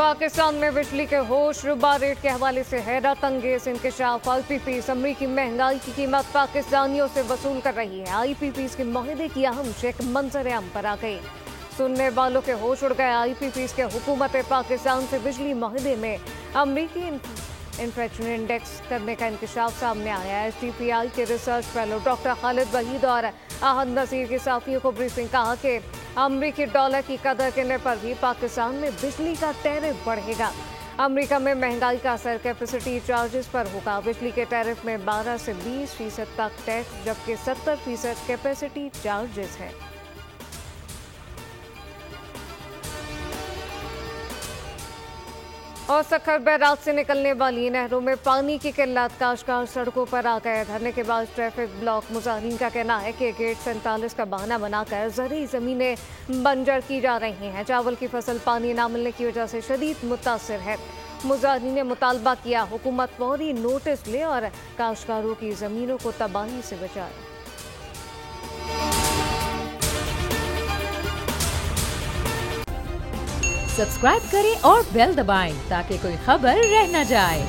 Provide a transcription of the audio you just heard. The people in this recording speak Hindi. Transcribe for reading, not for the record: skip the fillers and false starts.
पाकिस्तान में बिजली के होश रुबा रेट के हवाले से हैरत अंगेज इंकशाफ। आईपीपीएस अमरीकी महंगाई की कीमत पाकिस्तानियों से वसूल कर रही है। आईपीपीएस के मुआहदे की अहम चेक मंजर आम पर आ गई। सुनने वालों के होश उड़ गए। आईपीपीएस के हुकूमत पाकिस्तान से बिजली मुआहदे में अमरीकी इन्फ्लेशन इंडेक्स करने का इंकशाफ सामने आया है। एसडीपीआई के research fellow doctor Khalid Waheed और अहद नज़ीर के साथियों को ब्रीफिंग कहा कि अमरीकी डॉलर की कदर गिरने पर भी पाकिस्तान में बिजली का टैरिफ बढ़ेगा। अमरीका में महंगाई का असर कैपेसिटी चार्जेस पर होगा। बिजली के टैरिफ में 12 से 20% तक टैक्स जबकि 70% कैपेसिटी चार्जेस है। और सखर बैराज से निकलने वाली नहरों में पानी की किल्लत, काश्तकार सड़कों पर आ गए। धरने के बाद ट्रैफिक ब्लॉक। मुजाहिरीन का कहना है कि गेट 47 का बहाना बनाकर ज़रूरी ज़मीनें बंजर की जा रही हैं। चावल की फसल पानी न मिलने की वजह से शदीद मुतासिर है। मुजाहिरीन ने मुतालबा किया हुकूमत फौरी नोटिस ले और काश्तकारों की ज़मीनों को तबाही से बचाए। सब्सक्राइब करें और बेल दबाएं ताकि कोई खबर रह न जाए।